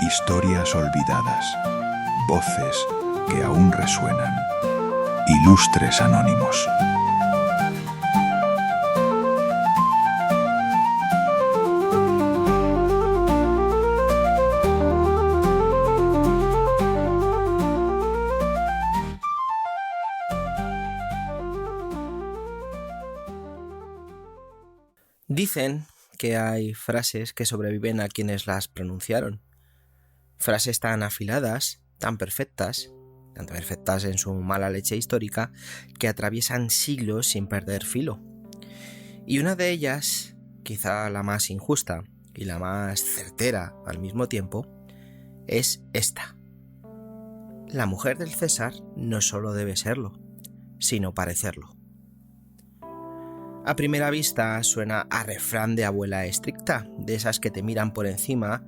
Historias olvidadas, voces que aún resuenan. Ilustres Anónimos. Dicen que hay frases que sobreviven a quienes las pronunciaron. Frases tan afiladas, tan perfectas en su mala leche histórica, que atraviesan siglos sin perder filo. Y una de ellas, quizá la más injusta y la más certera al mismo tiempo, es esta. La mujer del César no solo debe serlo, sino parecerlo. A primera vista suena a refrán de abuela estricta, de esas que te miran por encima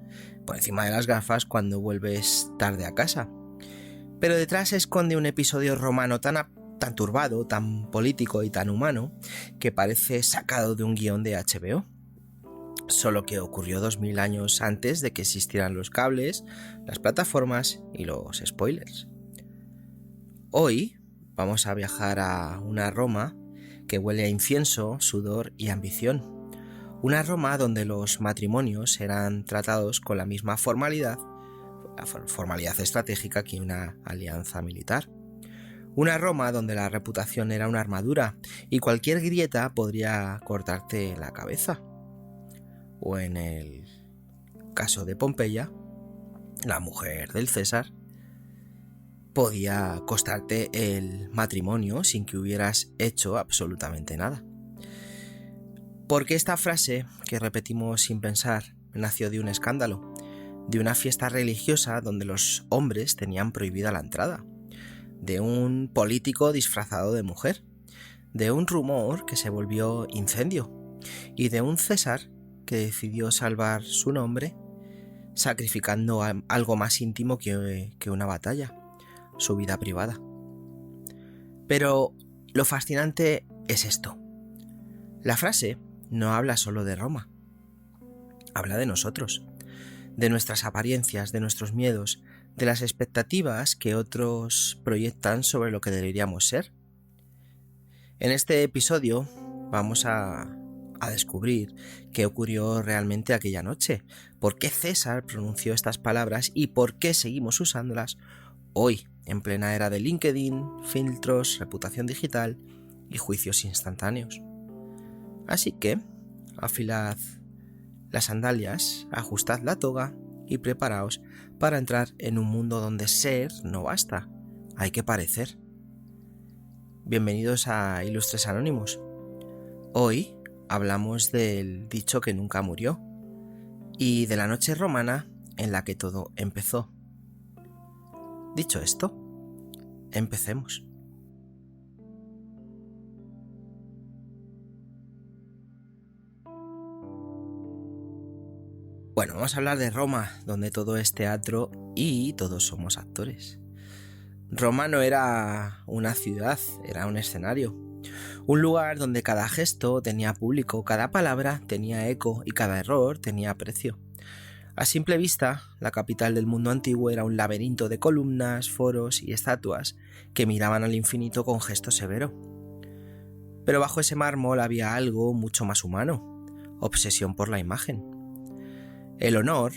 de las gafas cuando vuelves tarde a casa. Pero detrás se esconde un episodio romano tan turbado, tan político y tan humano, que parece sacado de un guión de HBO. Solo que ocurrió 2000 años antes de que existieran los cables, las plataformas y los spoilers. Hoy vamos a viajar a una Roma que huele a incienso, sudor y ambición. Una Roma donde los matrimonios eran tratados con la misma formalidad estratégica que una alianza militar. Una Roma donde la reputación era una armadura y cualquier grieta podría cortarte la cabeza. O en el caso de Pompeya, la mujer del César podía costarte el matrimonio sin que hubieras hecho absolutamente nada. Porque esta frase, que repetimos sin pensar, nació de un escándalo, de una fiesta religiosa donde los hombres tenían prohibida la entrada, de un político disfrazado de mujer, de un rumor que se volvió incendio y de un César que decidió salvar su nombre sacrificando algo más íntimo que una batalla, su vida privada. Pero lo fascinante es esto. La frase no habla solo de Roma, habla de nosotros, de nuestras apariencias, de nuestros miedos, de las expectativas que otros proyectan sobre lo que deberíamos ser. En este episodio vamos a descubrir qué ocurrió realmente aquella noche, por qué César pronunció estas palabras y por qué seguimos usándolas hoy, en plena era de LinkedIn, filtros, reputación digital y juicios instantáneos. Así que, afilad las sandalias, ajustad la toga y preparaos para entrar en un mundo donde ser no basta, hay que parecer. Bienvenidos a Ilustres Anónimos. Hoy hablamos del dicho que nunca murió y de la noche romana en la que todo empezó. Dicho esto, empecemos. Bueno, vamos a hablar de Roma, donde todo es teatro y todos somos actores. Roma no era una ciudad, era un escenario. Un lugar donde cada gesto tenía público, cada palabra tenía eco y cada error tenía precio. A simple vista, la capital del mundo antiguo era un laberinto de columnas, foros y estatuas que miraban al infinito con gesto severo. Pero bajo ese mármol había algo mucho más humano, obsesión por la imagen. El honor,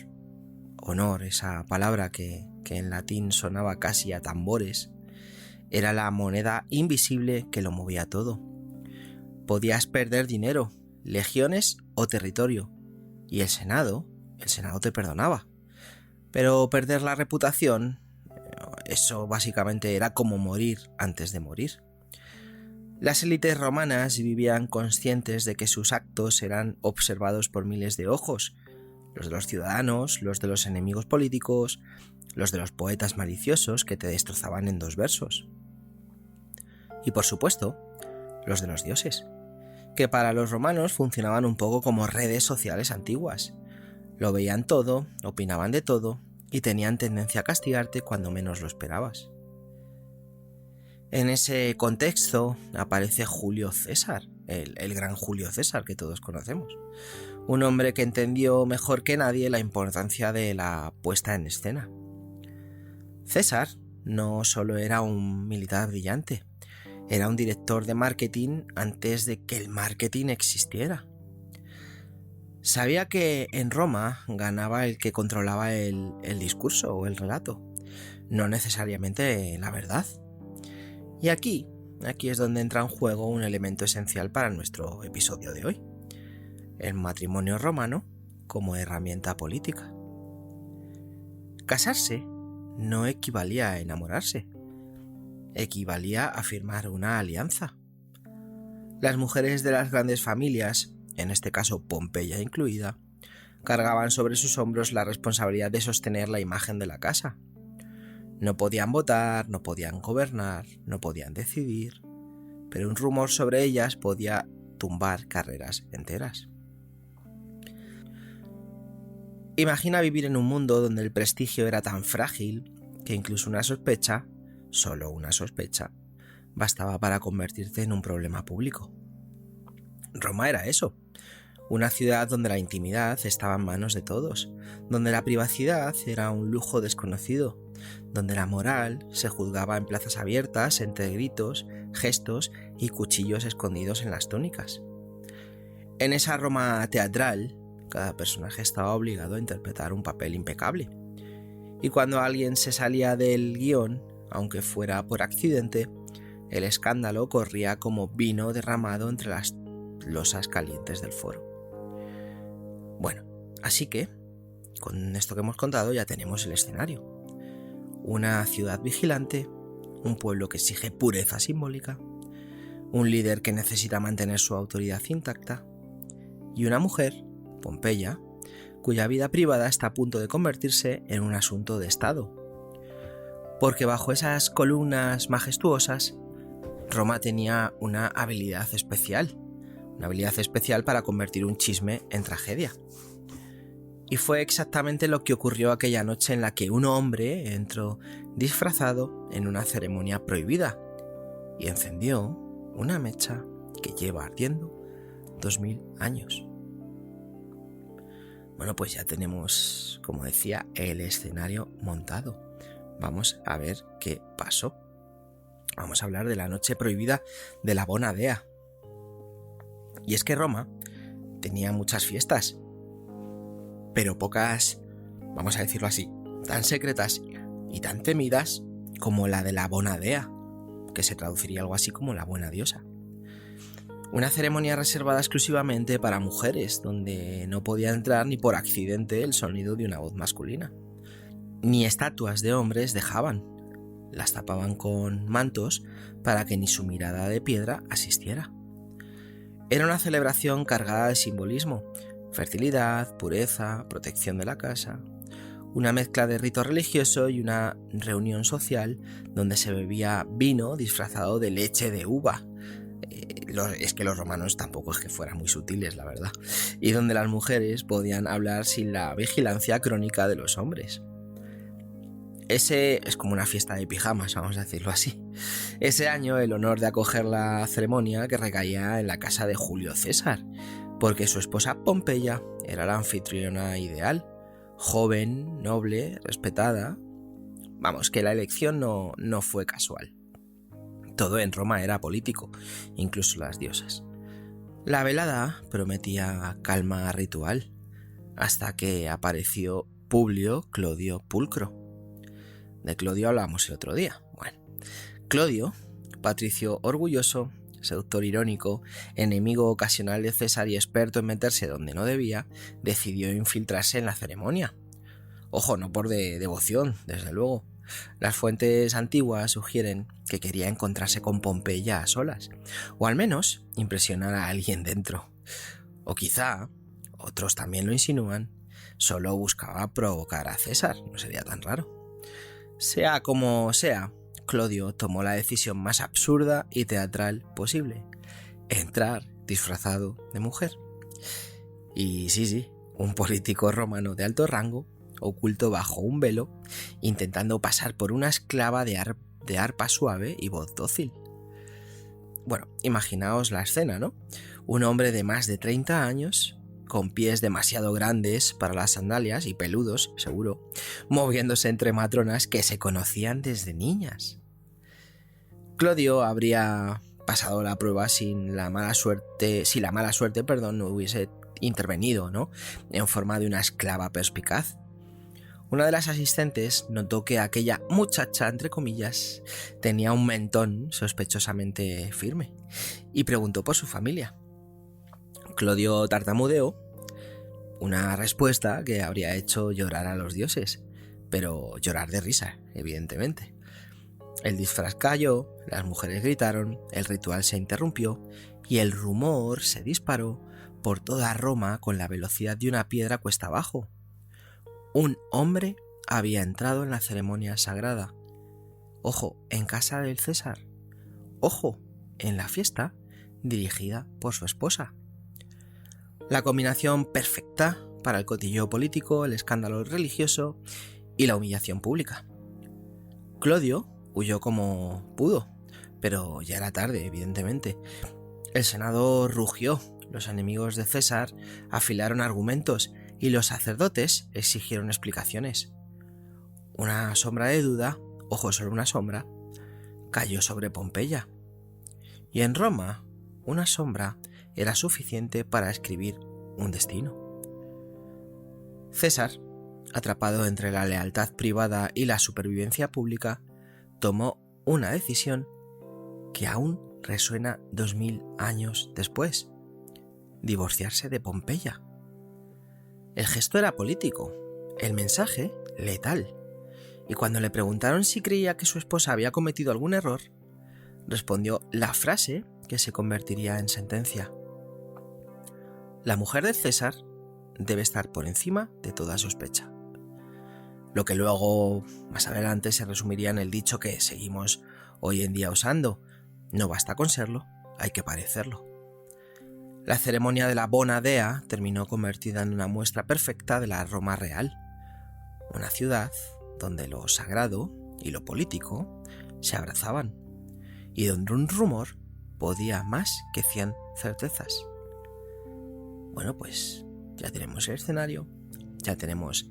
esa palabra que en latín sonaba casi a tambores, era la moneda invisible que lo movía todo. Podías perder dinero, legiones o territorio, y el Senado te perdonaba. Pero perder la reputación, eso básicamente era como morir antes de morir. Las élites romanas vivían conscientes de que sus actos eran observados por miles de ojos, los de los ciudadanos, los de los enemigos políticos, los de los poetas maliciosos que te destrozaban en 2 versos. Y por supuesto, los de los dioses, que para los romanos funcionaban un poco como redes sociales antiguas. Lo veían todo, opinaban de todo y tenían tendencia a castigarte cuando menos lo esperabas. En ese contexto aparece Julio César, el gran Julio César que todos conocemos. Un hombre que entendió mejor que nadie la importancia de la puesta en escena. César no solo era un militar brillante, era un director de marketing antes de que el marketing existiera. Sabía que en Roma ganaba el que controlaba el discurso o el relato, no necesariamente la verdad. Y aquí es donde entra en juego un elemento esencial para nuestro episodio de hoy: el matrimonio romano como herramienta política. Casarse no equivalía a enamorarse, equivalía a firmar una alianza. Las mujeres de las grandes familias, en este caso Pompeya incluida, cargaban sobre sus hombros la responsabilidad de sostener la imagen de la casa. No podían votar, no podían gobernar, no podían decidir, pero un rumor sobre ellas podía tumbar carreras enteras. Imagina vivir en un mundo donde el prestigio era tan frágil que incluso una sospecha, solo una sospecha, bastaba para convertirte en un problema público. Roma era eso, una ciudad donde la intimidad estaba en manos de todos, donde la privacidad era un lujo desconocido, donde la moral se juzgaba en plazas abiertas entre gritos, gestos y cuchillos escondidos en las túnicas. En esa Roma teatral, cada personaje estaba obligado a interpretar un papel impecable. Y cuando alguien se salía del guión, aunque fuera por accidente, el escándalo corría como vino derramado entre las losas calientes del foro. Bueno, así que, con esto que hemos contado ya tenemos el escenario. Una ciudad vigilante, un pueblo que exige pureza simbólica, un líder que necesita mantener su autoridad intacta, y una mujer, Pompeya, cuya vida privada está a punto de convertirse en un asunto de Estado. Porque bajo esas columnas majestuosas, Roma tenía una habilidad especial para convertir un chisme en tragedia. Y fue exactamente lo que ocurrió aquella noche en la que un hombre entró disfrazado en una ceremonia prohibida y encendió una mecha que lleva ardiendo 2000 años. Bueno, pues ya tenemos, como decía, el escenario montado. Vamos a ver qué pasó. Vamos a hablar de la noche prohibida de la Bona Dea. Y es que Roma tenía muchas fiestas, pero pocas, vamos a decirlo así, tan secretas y tan temidas como la de la Bona Dea, que se traduciría algo así como la buena diosa. Una ceremonia reservada exclusivamente para mujeres, donde no podía entrar ni por accidente el sonido de una voz masculina. Ni estatuas de hombres dejaban, las tapaban con mantos para que ni su mirada de piedra asistiera. Era una celebración cargada de simbolismo: fertilidad, pureza, protección de la casa, una mezcla de rito religioso y una reunión social donde se bebía vino disfrazado de leche de uva. Es que los romanos tampoco es que fueran muy sutiles, la verdad. Y donde las mujeres podían hablar sin la vigilancia crónica de los hombres. Ese es como una fiesta de pijamas, vamos a decirlo así. Ese año el honor de acoger la ceremonia que recaía en la casa de Julio César, porque su esposa Pompeya era la anfitriona ideal, joven, noble, respetada. Vamos, que la elección no fue casual. Todo en Roma era político, incluso las diosas. La velada prometía calma ritual, hasta que apareció Publio Clodio Pulcro. De Clodio hablamos el otro día. Bueno, Clodio, patricio orgulloso, seductor irónico, enemigo ocasional de César y experto en meterse donde no debía, decidió infiltrarse en la ceremonia. Ojo, no por devoción, desde luego. Las fuentes antiguas sugieren que quería encontrarse con Pompeya a solas, o al menos impresionar a alguien dentro. O quizá, otros también lo insinúan, solo buscaba provocar a César, no sería tan raro. Sea como sea, Clodio tomó la decisión más absurda y teatral posible: entrar disfrazado de mujer. Y sí, un político romano de alto rango, oculto bajo un velo, intentando pasar por una esclava de arpa suave y voz dócil. Bueno, imaginaos la escena, ¿no? Un hombre de más de 30 años, con pies demasiado grandes para las sandalias y peludos, seguro, moviéndose entre matronas que se conocían desde niñas. Clodio habría pasado la prueba si la mala suerte, no hubiese intervenido, ¿no? En forma de una esclava perspicaz. Una de las asistentes notó que aquella muchacha, entre comillas, tenía un mentón sospechosamente firme y preguntó por su familia. Clodio tartamudeó una respuesta que habría hecho llorar a los dioses, pero llorar de risa, evidentemente. El disfraz cayó, las mujeres gritaron, el ritual se interrumpió y el rumor se disparó por toda Roma con la velocidad de una piedra cuesta abajo. Un hombre había entrado en la ceremonia sagrada. Ojo, en casa del César. Ojo, en la fiesta dirigida por su esposa. La combinación perfecta para el cotilleo político, el escándalo religioso y la humillación pública. Clodio huyó como pudo, pero ya era tarde, evidentemente. El Senado rugió, los enemigos de César afilaron argumentos y los sacerdotes exigieron explicaciones. Una sombra de duda, ojo sobre una sombra, cayó sobre Pompeya. Y en Roma, una sombra era suficiente para escribir un destino. César, atrapado entre la lealtad privada y la supervivencia pública, tomó una decisión que aún resuena 2000 años después: divorciarse de Pompeya. El gesto era político, el mensaje letal, y cuando le preguntaron si creía que su esposa había cometido algún error, respondió la frase que se convertiría en sentencia: la mujer de César debe estar por encima de toda sospecha. Lo que luego, más adelante, se resumiría en el dicho que seguimos hoy en día usando: no basta con serlo, hay que parecerlo. La ceremonia de la Bona Dea terminó convertida en una muestra perfecta de la Roma real, una ciudad donde lo sagrado y lo político se abrazaban, y donde un rumor podía más que 100 certezas. Bueno, pues ya tenemos el escenario, ya tenemos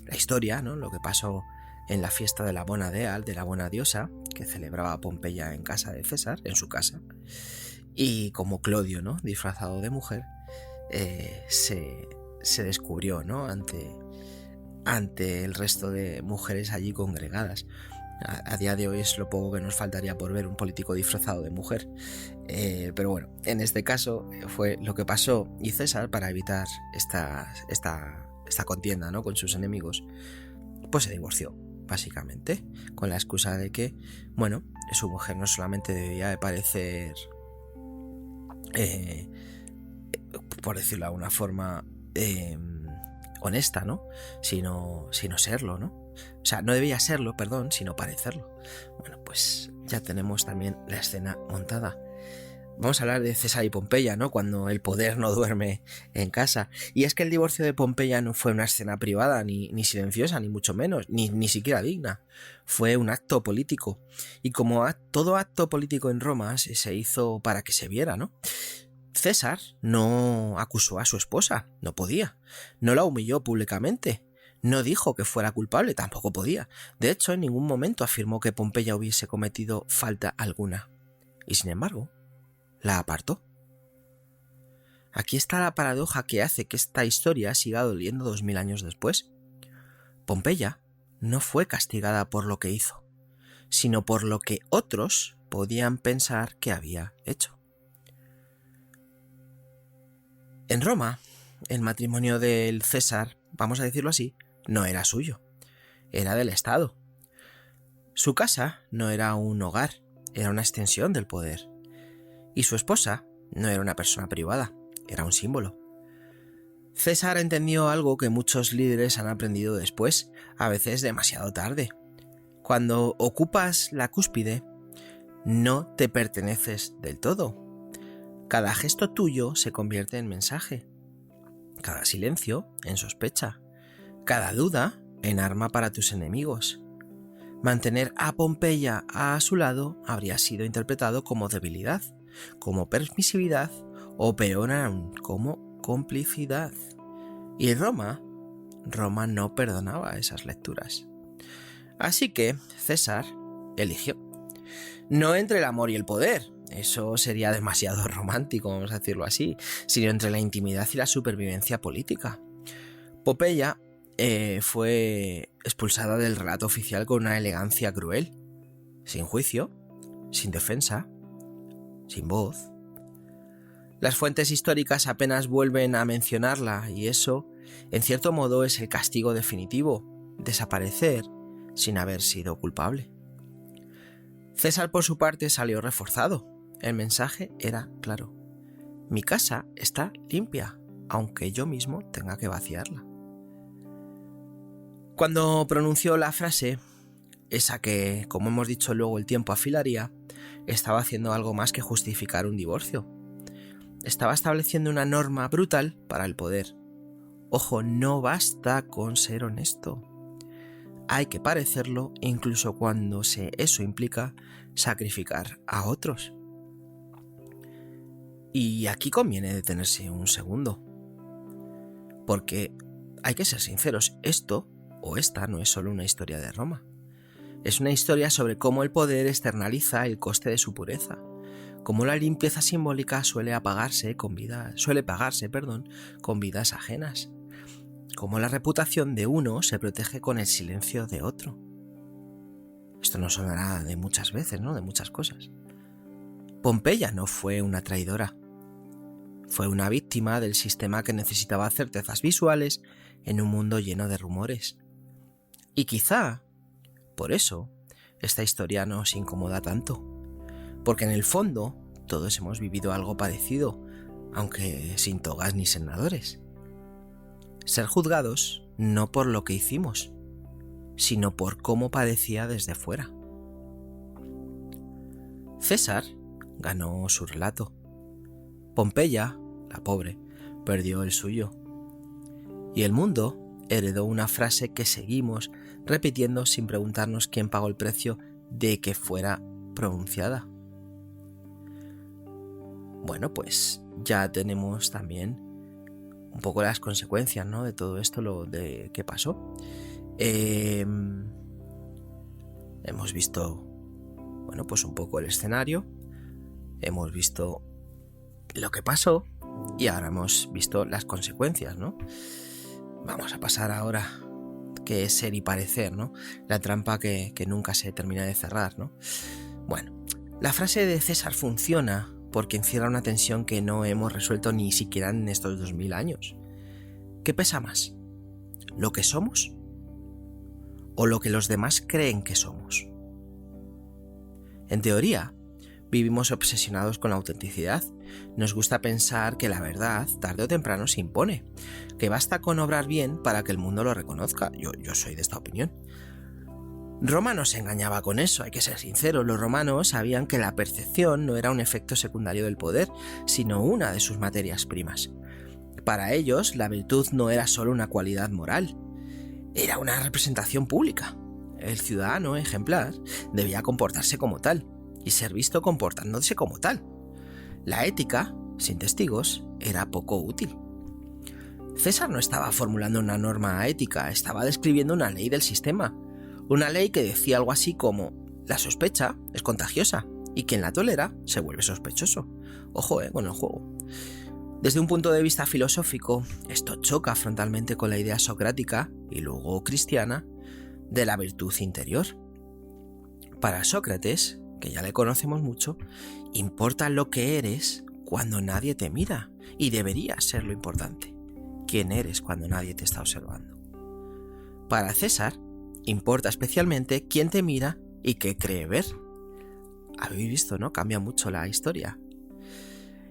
la historia, ¿no? Lo que pasó en la fiesta de la Bona Dea, de la buena diosa, que celebraba Pompeya en casa de César, en su casa, y como Clodio, ¿no?, disfrazado de mujer, se descubrió, ¿no?, ante el resto de mujeres allí congregadas. A día de hoy es lo poco que nos faltaría por ver un político disfrazado de mujer, pero bueno, en este caso fue lo que pasó, y César, para evitar esta contienda, ¿no?, con sus enemigos, pues se divorció, básicamente, con la excusa de que, bueno, su mujer no solamente debía de parecer, por decirlo de alguna forma, honesta, ¿no?, sino serlo, ¿no? O sea, no debía serlo, perdón, sino parecerlo. Bueno, pues ya tenemos también la escena montada. Vamos a hablar de César y Pompeya, ¿no?, cuando el poder no duerme en casa. Y es que el divorcio de Pompeya no fue una escena privada, ni silenciosa, ni mucho menos, ni siquiera digna. Fue un acto político. Y como todo acto político en Roma se hizo para que se viera, ¿no? César no acusó a su esposa, no podía. No la humilló públicamente. No dijo que fuera culpable, tampoco podía. De hecho, en ningún momento afirmó que Pompeya hubiese cometido falta alguna. Y sin embargo, la apartó. Aquí está la paradoja que hace que esta historia siga doliendo 2000 años después. Pompeya no fue castigada por lo que hizo, sino por lo que otros podían pensar que había hecho. En Roma, el matrimonio del César, vamos a decirlo así, no era suyo, era del Estado. Su casa no era un hogar, era una extensión del poder. Y su esposa no era una persona privada, era un símbolo. César entendió algo que muchos líderes han aprendido después, a veces demasiado tarde. Cuando ocupas la cúspide, no te perteneces del todo. Cada gesto tuyo se convierte en mensaje, cada silencio en sospecha, cada duda en arma para tus enemigos. Mantener a Pompeya a su lado habría sido interpretado como debilidad, como permisividad o peor aún, como complicidad. Y Roma no perdonaba esas lecturas. Así que César eligió. No entre el amor y el poder, eso sería demasiado romántico, vamos a decirlo así, sino entre la intimidad y la supervivencia política. Pompeya fue expulsada del relato oficial con una elegancia cruel, sin juicio, sin defensa, sin voz. Las fuentes históricas apenas vuelven a mencionarla y eso, en cierto modo, es el castigo definitivo, desaparecer sin haber sido culpable. César, por su parte, salió reforzado. El mensaje era claro. Mi casa está limpia, aunque yo mismo tenga que vaciarla. Cuando pronunció la frase, esa que, como hemos dicho luego, el tiempo afilaría, estaba haciendo algo más que justificar un divorcio. Estaba estableciendo una norma brutal para el poder. Ojo, no basta con ser honesto. Hay que parecerlo incluso cuando eso implica sacrificar a otros. Y aquí conviene detenerse un segundo. Porque hay que ser sinceros, esto o esta no es solo una historia de Roma. Es una historia sobre cómo el poder externaliza el coste de su pureza, cómo la limpieza simbólica suele pagarse con vidas ajenas, cómo la reputación de uno se protege con el silencio de otro. Esto nos sonará de muchas veces, ¿no? De muchas cosas. Pompeya no fue una traidora. Fue una víctima del sistema que necesitaba certezas visuales en un mundo lleno de rumores. Y quizá, por eso, esta historia nos incomoda tanto. Porque en el fondo, todos hemos vivido algo parecido, aunque sin togas ni senadores. Ser juzgados no por lo que hicimos, sino por cómo parecía desde fuera. César ganó su relato. Pompeya, la pobre, perdió el suyo. Y el mundo heredó una frase que seguimos repitiendo sin preguntarnos quién pagó el precio de que fuera pronunciada. Bueno, pues ya tenemos también un poco las consecuencias, ¿no? De todo esto, que pasó. Hemos visto, bueno, pues un poco el escenario, hemos visto lo que pasó y ahora hemos visto las consecuencias, ¿no? Vamos a pasar ahora, que es ser y parecer, ¿no? La trampa que nunca se termina de cerrar, ¿no? Bueno, la frase de César funciona porque encierra una tensión que no hemos resuelto ni siquiera en estos 2000 años. ¿Qué pesa más? ¿Lo que somos? ¿O lo que los demás creen que somos? En teoría, vivimos obsesionados con la autenticidad. Nos gusta pensar que la verdad, tarde o temprano, se impone, que basta con obrar bien para que el mundo lo reconozca. Yo soy de esta opinión. Roma no se engañaba con eso, hay que ser sincero. Los romanos sabían que la percepción no era un efecto secundario del poder, sino una de sus materias primas. Para ellos, la virtud no era solo una cualidad moral, era una representación pública. El ciudadano ejemplar debía comportarse como tal y ser visto comportándose como tal. La ética, sin testigos, era poco útil. César no estaba formulando una norma ética, estaba describiendo una ley del sistema. Una ley que decía algo así como: la sospecha es contagiosa y quien la tolera se vuelve sospechoso. Ojo, con el juego. Desde un punto de vista filosófico, esto choca frontalmente con la idea socrática y luego cristiana de la virtud interior. Para Sócrates, que ya le conocemos mucho, importa lo que eres cuando nadie te mira, y debería ser lo importante. ¿Quién eres cuando nadie te está observando? Para César, importa especialmente quién te mira y qué cree ver. Habéis visto, ¿no? Cambia mucho la historia.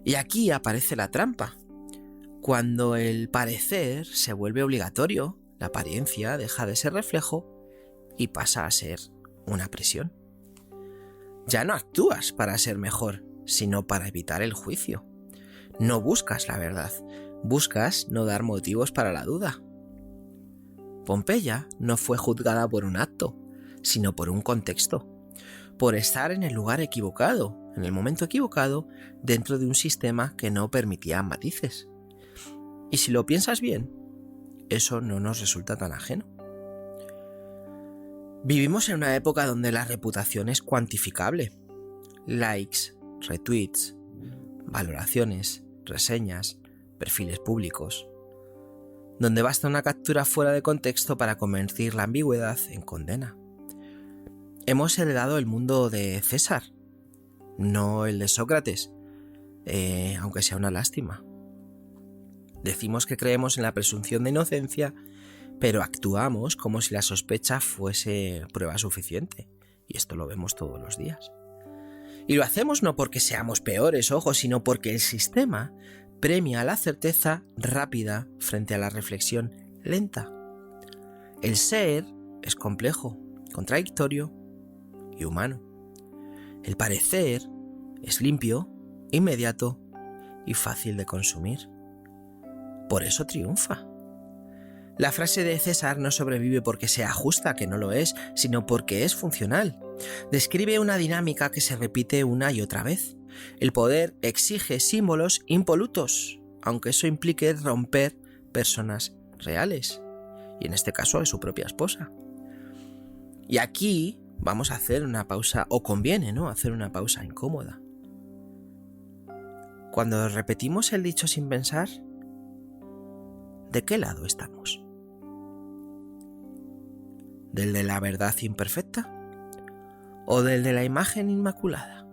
Y aquí aparece la trampa. Cuando el parecer se vuelve obligatorio, la apariencia deja de ser reflejo y pasa a ser una presión. Ya no actúas para ser mejor, sino para evitar el juicio. No buscas la verdad, buscas no dar motivos para la duda. Pompeya no fue juzgada por un acto, sino por un contexto. por estar en el lugar equivocado, en el momento equivocado, dentro de un sistema que no permitía matices. Y si lo piensas bien, eso no nos resulta tan ajeno. Vivimos en una época donde la reputación es cuantificable. Likes, retweets, valoraciones, reseñas, perfiles públicos, donde basta una captura fuera de contexto para convertir la ambigüedad en condena. Hemos heredado el mundo de César, no el de Sócrates, aunque sea una lástima. Decimos que creemos en la presunción de inocencia, pero actuamos como si la sospecha fuese prueba suficiente, y esto lo vemos todos los días. Y lo hacemos no porque seamos peores, ojo, sino porque el sistema premia la certeza rápida frente a la reflexión lenta. El ser es complejo, contradictorio y humano. El parecer es limpio, inmediato y fácil de consumir. Por eso triunfa. La frase de César no sobrevive porque sea justa, que no lo es, sino porque es funcional. Describe una dinámica que se repite una y otra vez. El poder exige símbolos impolutos, aunque eso implique romper personas reales, y en este caso a su propia esposa. Y aquí vamos a hacer una pausa, o conviene, ¿no?, hacer una pausa incómoda. Cuando repetimos el dicho sin pensar, ¿de qué lado estamos? ¿Del de la verdad imperfecta? ¿O del de la imagen inmaculada?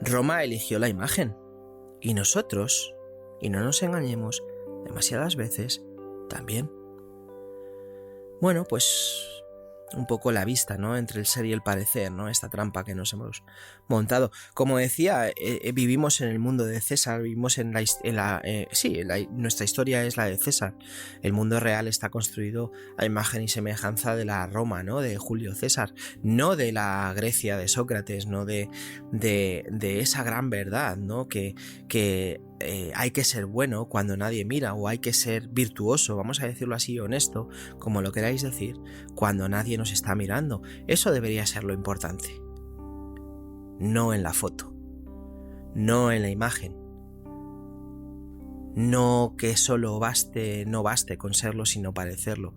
Roma eligió la imagen, y nosotros, y no nos engañemos, demasiadas veces también. Bueno, pues un poco la vista, ¿no?, entre el ser y el parecer, ¿no?, esta trampa que nos hemos montado. Como decía, vivimos en el mundo de César, vivimos nuestra historia es la de César. El mundo real está construido a imagen y semejanza de la Roma, ¿no?, de Julio César, no de la Grecia de Sócrates, no de esa gran verdad, ¿no?, que hay que ser bueno cuando nadie mira, o hay que ser virtuoso, vamos a decirlo así, honesto, como lo queráis decir, cuando nadie nos está mirando. Eso debería ser lo importante. No en la foto, no en la imagen, no que solo no baste con serlo, sino parecerlo.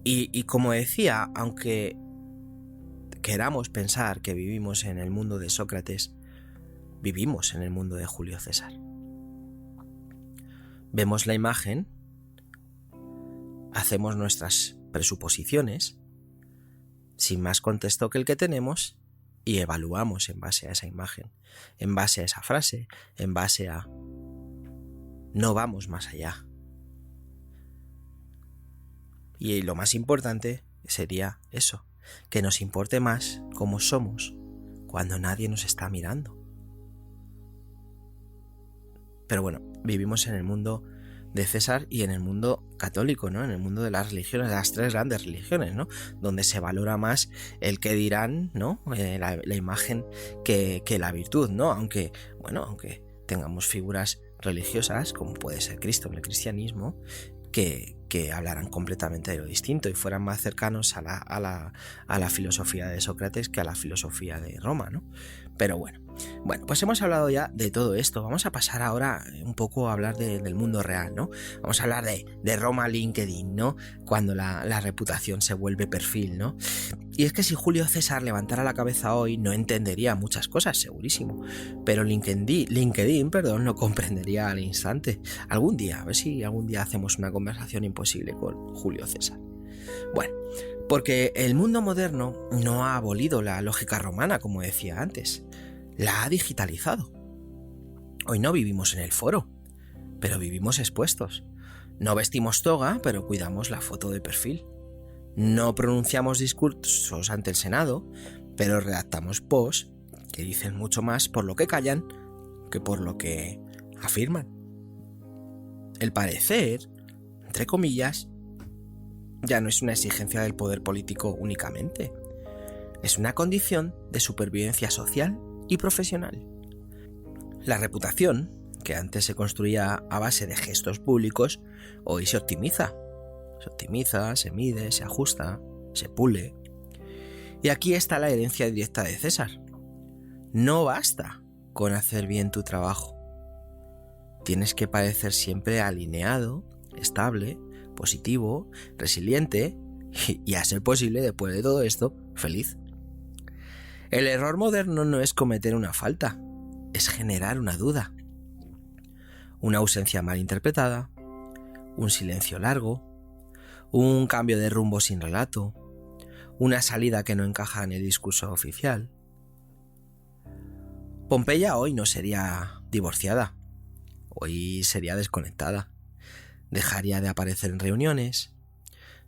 Y como decía, aunque queramos pensar que vivimos en el mundo de Sócrates, vivimos en el mundo de Julio César. Vemos la imagen, hacemos nuestras presuposiciones, sin más contexto que el que tenemos, y evaluamos en base a esa imagen, en base a esa frase, en base a... No vamos más allá. Y lo más importante sería eso, que nos importe más cómo somos cuando nadie nos está mirando. Pero bueno, vivimos en el mundo de César y en el mundo católico, ¿no?, en el mundo de las religiones, de las tres grandes religiones, ¿no?, donde se valora más el que dirán, ¿no?, la imagen que la virtud, ¿no?, aunque tengamos figuras religiosas, como puede ser Cristo en el cristianismo, que hablaran completamente de lo distinto y fueran más cercanos a la filosofía de Sócrates que a la filosofía de Roma, ¿no? Pero bueno, pues hemos hablado ya de todo esto. Vamos a pasar ahora un poco a hablar del mundo real, ¿no? Vamos a hablar de Roma LinkedIn, ¿no?, cuando la reputación se vuelve perfil, ¿no? Y es que si Julio César levantara la cabeza hoy, no entendería muchas cosas, segurísimo, pero LinkedIn, lo comprendería al instante. Algún día, a ver si algún día hacemos una conversación imposible con Julio César. Bueno, porque el mundo moderno no ha abolido la lógica romana, como decía antes, la ha digitalizado. Hoy no vivimos en el foro, pero vivimos expuestos. No vestimos toga, pero cuidamos la foto de perfil. No pronunciamos discursos ante el Senado, pero redactamos posts que dicen mucho más por lo que callan que por lo que afirman. El parecer, entre comillas, ya no es una exigencia del poder político únicamente. Es una condición de supervivencia social y profesional. La reputación, que antes se construía a base de gestos públicos, hoy se optimiza. Se optimiza, se mide, se ajusta, se pule. Y aquí está la herencia directa de César. No basta con hacer bien tu trabajo. Tienes que parecer siempre alineado, estable, positivo, resiliente y, a ser posible, después de todo esto, feliz. El error moderno no es cometer una falta, es generar una duda, una ausencia mal interpretada, un silencio largo, un cambio de rumbo sin relato, una salida que no encaja en el discurso oficial. Pompeya hoy no sería divorciada, hoy sería desconectada, dejaría de aparecer en reuniones,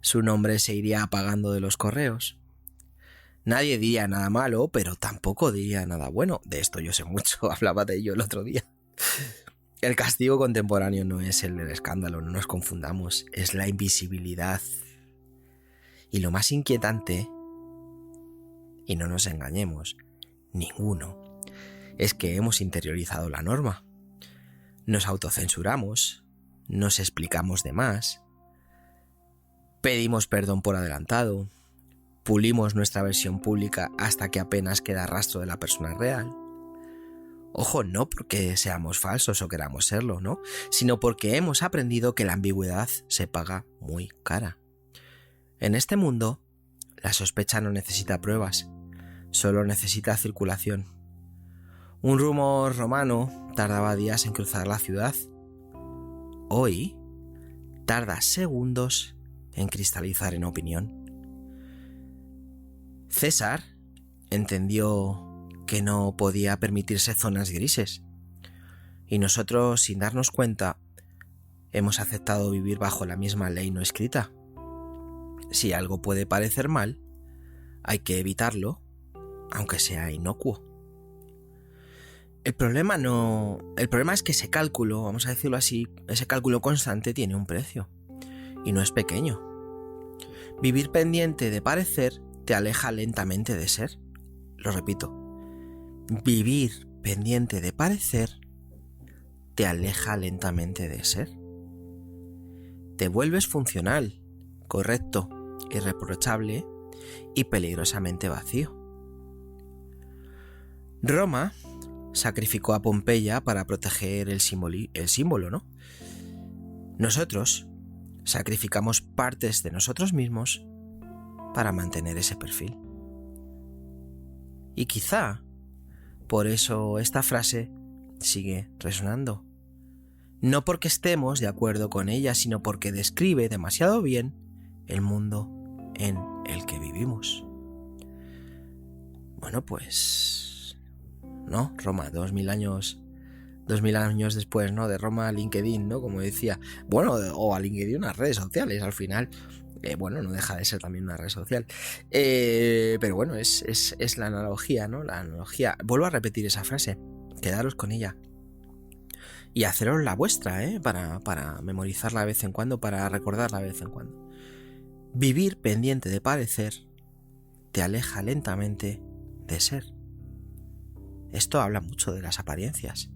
su nombre se iría apagando de los correos. Nadie diría nada malo, pero tampoco diría nada bueno. De esto yo sé mucho, hablaba de ello el otro día. El castigo contemporáneo no es el del escándalo, no nos confundamos, es la invisibilidad. Y lo más inquietante, y no nos engañemos, ninguno, es que hemos interiorizado la norma. Nos autocensuramos, nos explicamos de más, pedimos perdón por adelantado, pulimos nuestra versión pública hasta que apenas queda rastro de la persona real. Ojo, no porque seamos falsos o queramos serlo, ¿no? Sino porque hemos aprendido que la ambigüedad se paga muy cara. En este mundo, la sospecha no necesita pruebas, solo necesita circulación. Un rumor romano tardaba días en cruzar la ciudad. Hoy, tarda segundos en cristalizar en opinión. César entendió que no podía permitirse zonas grises y nosotros, sin darnos cuenta, hemos aceptado vivir bajo la misma ley no escrita. Si algo puede parecer mal, hay que evitarlo, aunque sea inocuo. El problema es que ese cálculo, vamos a decirlo así, ese cálculo constante tiene un precio y no es pequeño. Vivir pendiente de parecer te aleja lentamente de ser. Lo repito. Vivir pendiente de parecer te aleja lentamente de ser. Te vuelves funcional, correcto, irreprochable y peligrosamente vacío. Roma sacrificó a Pompeya para proteger el símbolo, ¿no? Nosotros sacrificamos partes de nosotros mismos para mantener ese perfil. Y quizá por eso esta frase sigue resonando. No porque estemos de acuerdo con ella, sino porque describe demasiado bien el mundo en el que vivimos. Bueno, pues, ¿no? Roma, 2000 años después, ¿no? De Roma a LinkedIn, ¿no? Como decía. Bueno, o a LinkedIn, unas redes sociales, al final. Bueno, no deja de ser también una red social. Pero bueno, es la analogía, ¿no? La analogía. Vuelvo a repetir esa frase. Quedaros con ella. Y haceros la vuestra, para memorizarla de vez en cuando, para recordarla de vez en cuando. Vivir pendiente de parecer te aleja lentamente de ser. Esto habla mucho de las apariencias.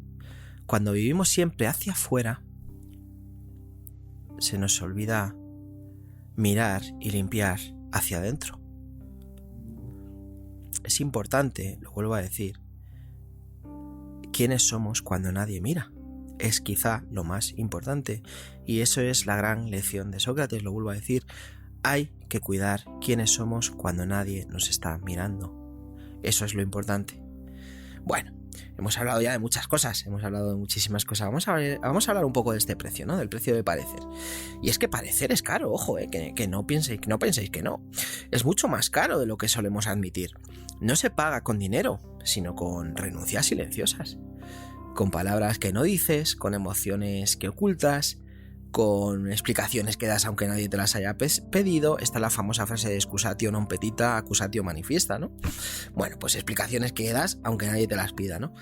Cuando vivimos siempre hacia afuera, se nos olvida mirar y limpiar hacia adentro. Es importante, lo vuelvo a decir, quiénes somos cuando nadie mira. Es quizá lo más importante, y eso es la gran lección de Sócrates, lo vuelvo a decir. Hay que cuidar quiénes somos cuando nadie nos está mirando. Eso es lo importante. Bueno, hemos hablado ya de muchas cosas, hemos hablado de muchísimas cosas. Vamos a hablar un poco de este precio, ¿no? Del precio de parecer. Y es que parecer es caro, ojo, que no penséis que no. Es mucho más caro de lo que solemos admitir. No se paga con dinero, sino con renuncias silenciosas. Con palabras que no dices, con emociones que ocultas, con explicaciones que das aunque nadie te las haya pedido. Está la famosa frase de excusatio non petita, accusatio manifiesta, ¿no? Bueno, pues explicaciones que das aunque nadie te las pida, ¿no?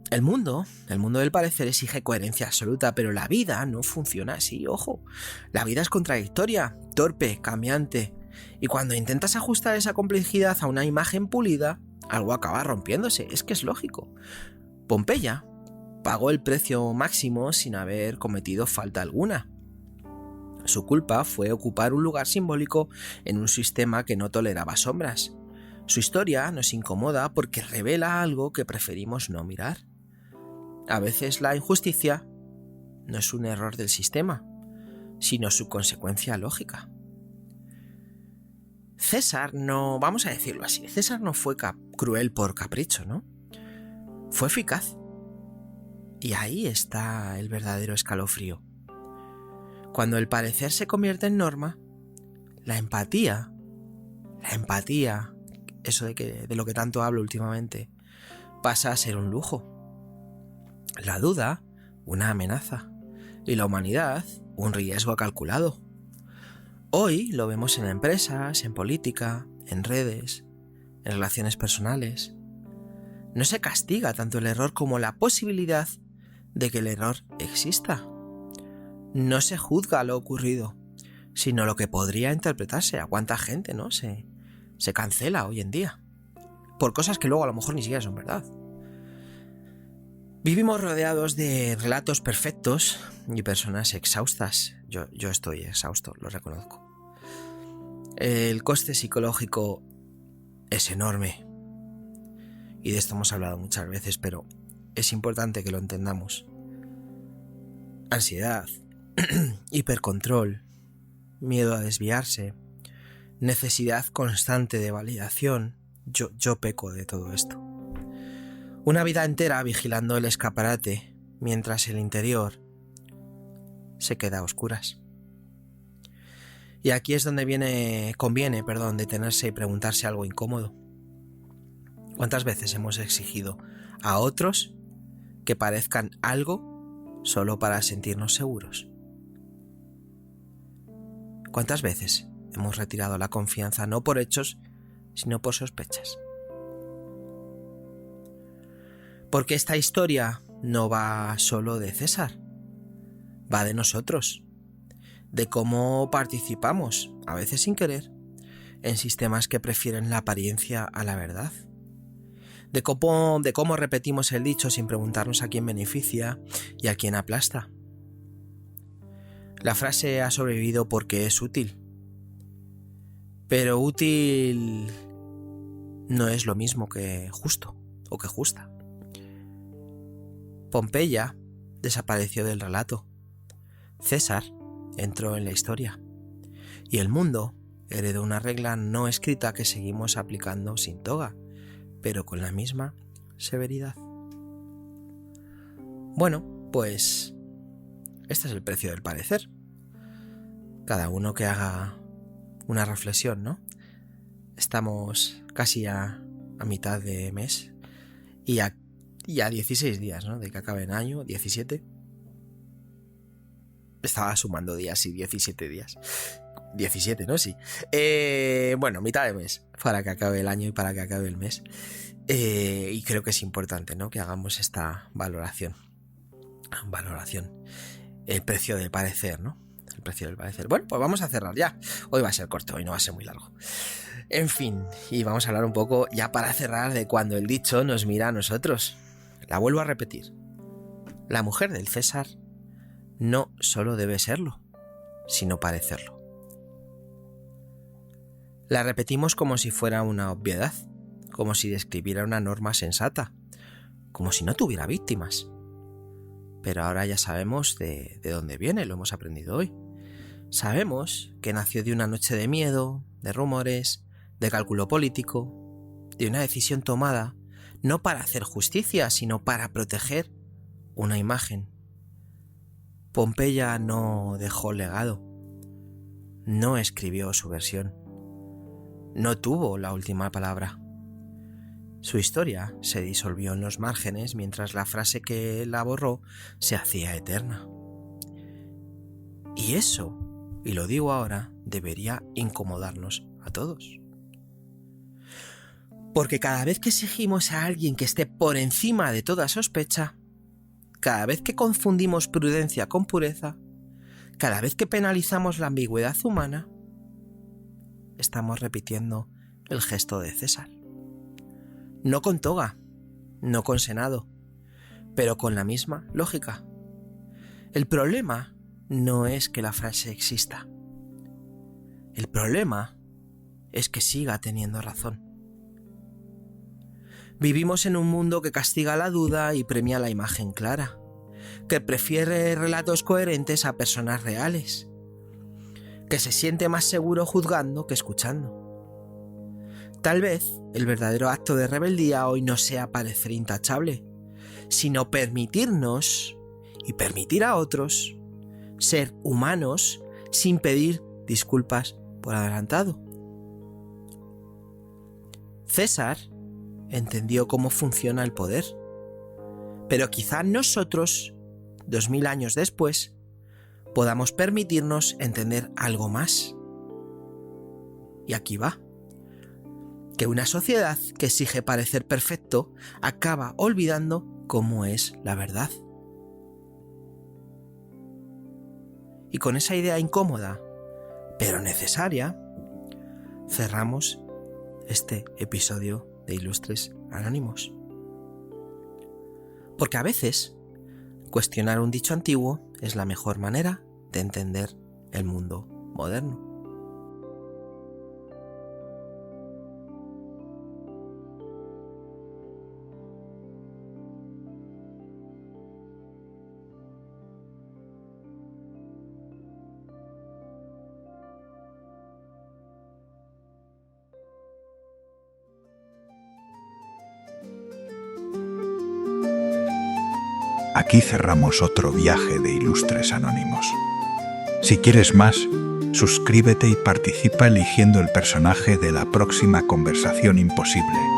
El mundo del parecer exige coherencia absoluta, pero la vida no funciona así, ojo. La vida es contradictoria, torpe, cambiante, y cuando intentas ajustar esa complejidad a una imagen pulida, algo acaba rompiéndose, es que es lógico. Pompeya pagó el precio máximo sin haber cometido falta alguna. Su culpa fue ocupar un lugar simbólico en un sistema que no toleraba sombras. Su historia nos incomoda porque revela algo que preferimos no mirar. A veces la injusticia no es un error del sistema, sino su consecuencia lógica. César no, vamos a decirlo así, César no fue cruel por capricho, ¿no? Fue eficaz. Y ahí está el verdadero escalofrío. Cuando el parecer se convierte en norma, la empatía, eso de lo que tanto hablo últimamente, pasa a ser un lujo. La duda, una amenaza, y la humanidad, un riesgo calculado. Hoy lo vemos en empresas, en política, en redes, en relaciones personales. No se castiga tanto el error como la posibilidad de que el error exista. No se juzga lo ocurrido, sino lo que podría interpretarse. A cuánta gente, ¿no? Se cancela hoy en día por cosas que luego a lo mejor ni siquiera son verdad. Vivimos rodeados de relatos perfectos y personas exhaustas. Yo estoy exhausto, lo reconozco. El coste psicológico es enorme. Y de esto hemos hablado muchas veces, pero es importante que lo entendamos. Ansiedad, hipercontrol, miedo a desviarse, necesidad constante de validación. Yo peco de todo esto. Una vida entera vigilando el escaparate, mientras el interior se queda a oscuras. Y aquí es donde conviene detenerse y preguntarse algo incómodo. ¿Cuántas veces hemos exigido a otros que parezcan algo solo para sentirnos seguros? ¿Cuántas veces hemos retirado la confianza no por hechos, sino por sospechas? Porque esta historia no va solo de César, va de nosotros, de cómo participamos, a veces sin querer, en sistemas que prefieren la apariencia a la verdad. De cómo repetimos el dicho sin preguntarnos a quién beneficia y a quién aplasta. La frase ha sobrevivido porque es útil. Pero útil no es lo mismo que justo o que justa. Pompeya desapareció del relato. César entró en la historia. Y el mundo heredó una regla no escrita que seguimos aplicando sin toga, pero con la misma severidad. Bueno, pues este es el precio del parecer. Cada uno que haga una reflexión, ¿no? Estamos casi a mitad de mes y a 16 días, ¿no? De que acabe el año, 17. Estaba sumando días y 17 días. 17, ¿no? Sí. Bueno, mitad de mes para que acabe el año y para que acabe el mes. Y creo que es importante, ¿no? Que hagamos esta valoración. El precio del parecer, ¿no? El precio del parecer. Bueno, pues vamos a cerrar ya. Hoy va a ser corto, hoy no va a ser muy largo. En fin, y vamos a hablar un poco ya para cerrar de cuando el dicho nos mira a nosotros. La vuelvo a repetir. La mujer del César no solo debe serlo, sino parecerlo. La repetimos como si fuera una obviedad, como si describiera una norma sensata, como si no tuviera víctimas. Pero ahora ya sabemos de dónde viene, lo hemos aprendido hoy. Sabemos que nació de una noche de miedo, de rumores, de cálculo político, de una decisión tomada no para hacer justicia, sino para proteger una imagen. Pompeya no dejó legado, no escribió su versión, no tuvo la última palabra. Su historia se disolvió en los márgenes mientras la frase que la borró se hacía eterna. Y eso, y lo digo ahora, debería incomodarnos a todos. Porque cada vez que exigimos a alguien que esté por encima de toda sospecha, cada vez que confundimos prudencia con pureza, cada vez que penalizamos la ambigüedad humana, estamos repitiendo el gesto de César. No con toga, no con senado, pero con la misma lógica. El problema no es que la frase exista. El problema es que siga teniendo razón. Vivimos en un mundo que castiga la duda y premia la imagen clara, que prefiere relatos coherentes a personas reales, que se siente más seguro juzgando que escuchando. Tal vez el verdadero acto de rebeldía hoy no sea parecer intachable, sino permitirnos y permitir a otros ser humanos sin pedir disculpas por adelantado. César entendió cómo funciona el poder, pero quizá nosotros, 2000 años después, podamos permitirnos entender algo más. Y aquí va. Que una sociedad que exige parecer perfecto acaba olvidando cómo es la verdad. Y con esa idea incómoda, pero necesaria, cerramos este episodio de Ilustres Anónimos. Porque a veces, cuestionar un dicho antiguo es la mejor manera de entender el mundo moderno. Aquí cerramos otro viaje de Ilustres Anónimos. Si quieres más, suscríbete y participa eligiendo el personaje de la próxima conversación imposible.